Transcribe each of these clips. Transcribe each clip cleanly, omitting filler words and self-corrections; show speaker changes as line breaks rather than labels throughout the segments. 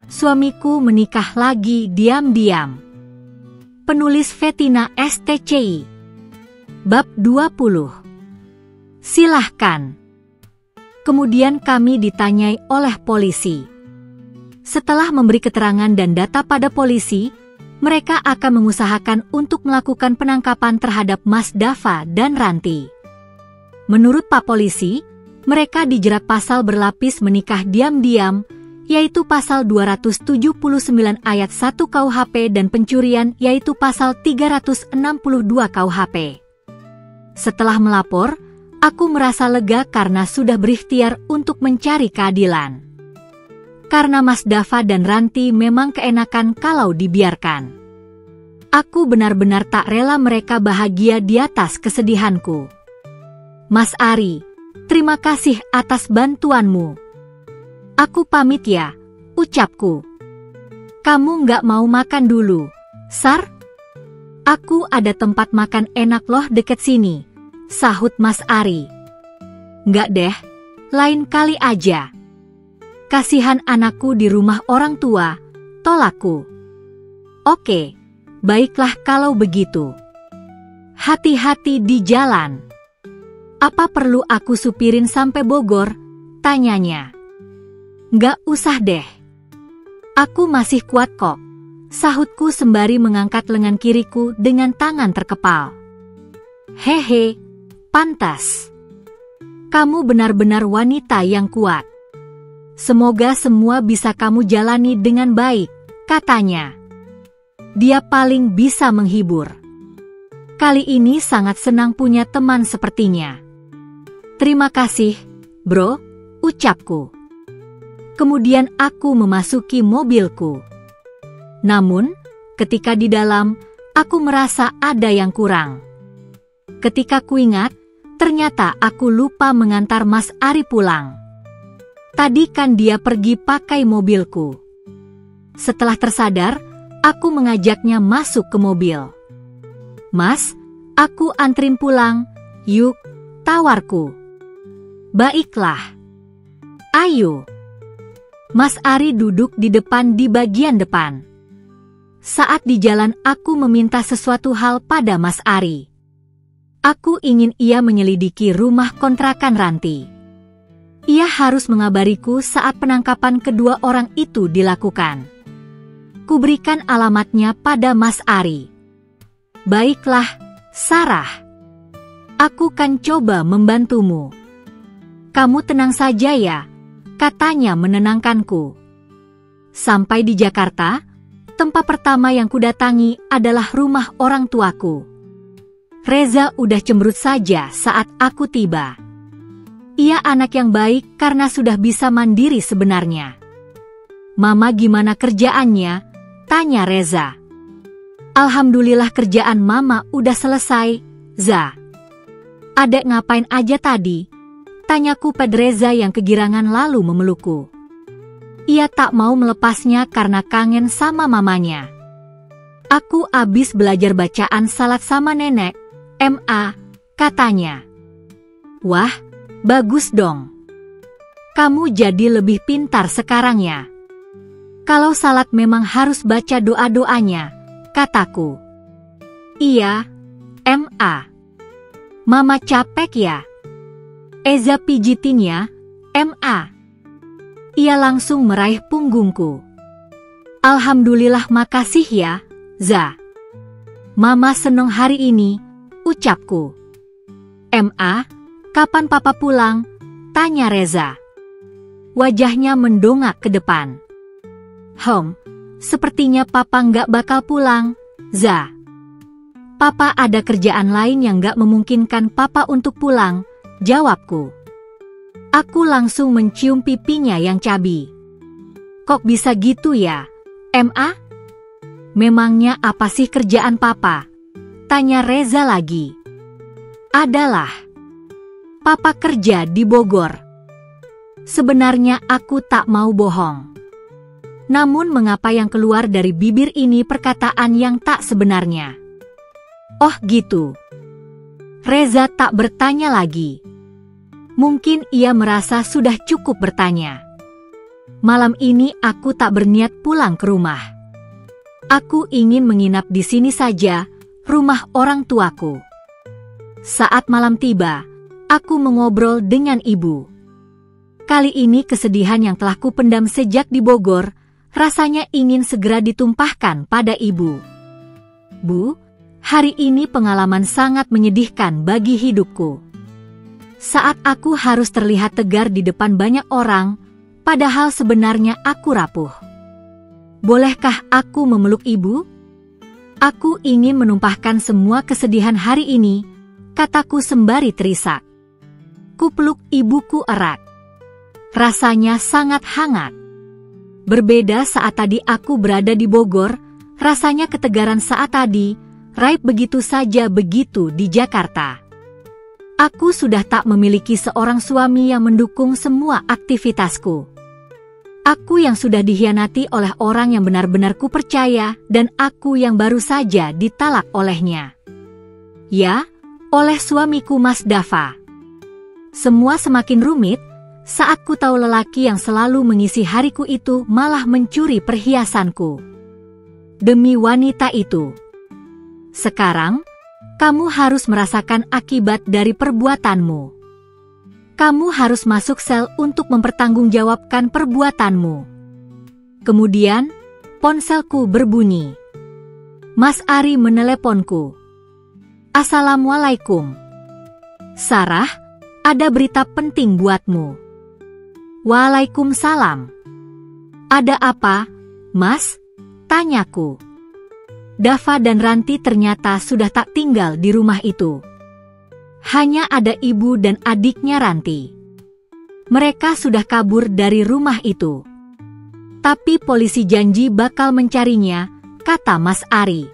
Suamiku menikah lagi diam-diam. Penulis Vetina STCI. Bab 20. Silahkan. Kemudian kami ditanyai oleh polisi. Setelah memberi keterangan dan data pada polisi, mereka akan mengusahakan untuk melakukan penangkapan terhadap Mas Dava dan Ranti. Menurut Pak Polisi, mereka dijerat pasal berlapis menikah diam-diam, yaitu pasal 279 ayat 1 KUHP dan pencurian yaitu pasal 362 KUHP. Setelah melapor, aku merasa lega karena sudah berikhtiar untuk mencari keadilan. Karena Mas Dava dan Ranti memang keenakan kalau dibiarkan. Aku benar-benar tak rela mereka bahagia di atas kesedihanku. Mas Ari, terima kasih atas bantuanmu. Aku pamit ya, ucapku. Kamu nggak mau makan dulu, Sar? Aku ada tempat makan enak loh deket sini, sahut Mas Ari. Nggak deh, lain kali aja. Kasihan anakku di rumah orang tua, tolakku. Oke, baiklah kalau begitu. Hati-hati di jalan. Apa perlu aku supirin sampai Bogor? Tanyanya. Nggak usah deh. Aku masih kuat kok, sahutku sembari mengangkat lengan kiriku dengan tangan terkepal. Hehe, pantas. Kamu benar-benar wanita yang kuat. Semoga semua bisa kamu jalani dengan baik, katanya. Dia paling bisa menghibur. Kali ini sangat senang punya teman sepertinya. Terima kasih, bro, ucapku. Kemudian aku memasuki mobilku. Namun, ketika di dalam, aku merasa ada yang kurang. Ketika kuingat, ternyata aku lupa mengantar Mas Ari pulang. Tadi kan dia pergi pakai mobilku. Setelah tersadar, aku mengajaknya masuk ke mobil. Mas, aku antrin pulang, yuk, tawarku. Baiklah. Ayo. Mas Ari duduk di depan di bagian depan. Saat di jalan aku meminta sesuatu hal pada Mas Ari. Aku ingin ia menyelidiki rumah kontrakan Ranti. Ia harus mengabariku saat penangkapan kedua orang itu dilakukan. Kuberikan alamatnya pada Mas Ari. Baiklah, Sarah. Aku kan coba membantumu. Kamu tenang saja ya, katanya menenangkanku. Sampai di Jakarta, tempat pertama yang kudatangi adalah rumah orang tuaku. Reza udah cemberut saja saat aku tiba. Ia anak yang baik karena sudah bisa mandiri sebenarnya. Mama gimana kerjaannya? Tanya Reza. Alhamdulillah kerjaan Mama udah selesai, Za. Adek ngapain aja tadi? Tanyaku pada Reza yang kegirangan lalu memelukku. Ia tak mau melepasnya karena kangen sama mamanya. Aku abis belajar bacaan salat sama nenek, MA, katanya. Wah, bagus dong. Kamu jadi lebih pintar sekarang ya. Kalau salat memang harus baca doa-doanya, kataku. Iya, MA. Mama capek ya? Eza pijitin ya, MA. Ia langsung meraih punggungku. Alhamdulillah makasih ya, Za. Mama seneng hari ini, ucapku. MA, kapan papa pulang? Tanya Reza. Wajahnya mendongak ke depan. Sepertinya papa nggak bakal pulang, Za. Papa ada kerjaan lain yang nggak memungkinkan papa untuk pulang, jawabku. Aku langsung mencium pipinya yang cabi. Kok bisa gitu ya, MA? Memangnya apa sih kerjaan papa? Tanya Reza lagi. Adalah. Papa kerja di Bogor. Sebenarnya aku tak mau bohong. Namun mengapa yang keluar dari bibir ini perkataan yang tak sebenarnya? Oh gitu. Reza tak bertanya lagi. Mungkin ia merasa sudah cukup bertanya. Malam ini aku tak berniat pulang ke rumah. Aku ingin menginap di sini saja, rumah orang tuaku. Saat malam tiba, aku mengobrol dengan ibu. Kali ini kesedihan yang telah kupendam sejak di Bogor, rasanya ingin segera ditumpahkan pada ibu. Bu, hari ini pengalaman sangat menyedihkan bagi hidupku. Saat aku harus terlihat tegar di depan banyak orang, padahal sebenarnya aku rapuh. Bolehkah aku memeluk ibu? Aku ingin menumpahkan semua kesedihan hari ini, kataku sembari terisak. Kupeluk ibuku erat. Rasanya sangat hangat. Berbeda saat tadi aku berada di Bogor, rasanya ketegaran saat tadi, raib begitu saja begitu di Jakarta. Aku sudah tak memiliki seorang suami yang mendukung semua aktivitasku. Aku yang sudah dikhianati oleh orang yang benar-benar kupercaya dan aku yang baru saja ditalak olehnya. Ya, oleh suamiku Mas Dava. Semua semakin rumit saat ku tahu lelaki yang selalu mengisi hariku itu malah mencuri perhiasanku. Demi wanita itu. Sekarang, kamu harus merasakan akibat dari perbuatanmu. Kamu harus masuk sel untuk mempertanggungjawabkan perbuatanmu. Kemudian, ponselku berbunyi. Mas Ari meneleponku. Assalamualaikum. Sarah, ada berita penting buatmu. Waalaikumsalam. Ada apa, Mas? Tanyaku. Dava dan Ranti ternyata sudah tak tinggal di rumah itu. Hanya ada ibu dan adiknya Ranti. Mereka sudah kabur dari rumah itu. Tapi polisi janji bakal mencarinya, kata Mas Ari.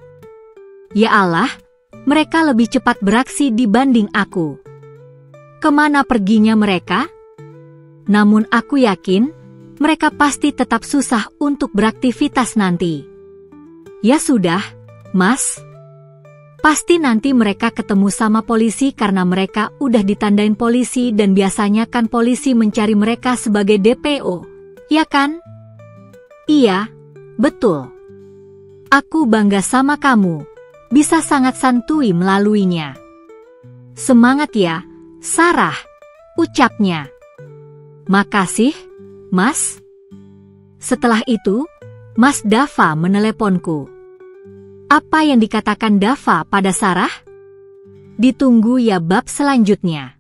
Ya Allah, mereka lebih cepat beraksi dibanding aku. Kemana perginya mereka? Namun aku yakin, mereka pasti tetap susah untuk beraktivitas nanti. Ya sudah, Mas. Pasti nanti mereka ketemu sama polisi karena mereka udah ditandain polisi dan biasanya kan polisi mencari mereka sebagai DPO, ya kan? Iya, betul. Aku bangga sama kamu, bisa sangat santuy melaluinya. Semangat ya, Sarah, ucapnya. Makasih, Mas. Setelah itu, Mas Dava meneleponku. Apa yang dikatakan Dava pada Sarah? Ditunggu ya bab selanjutnya.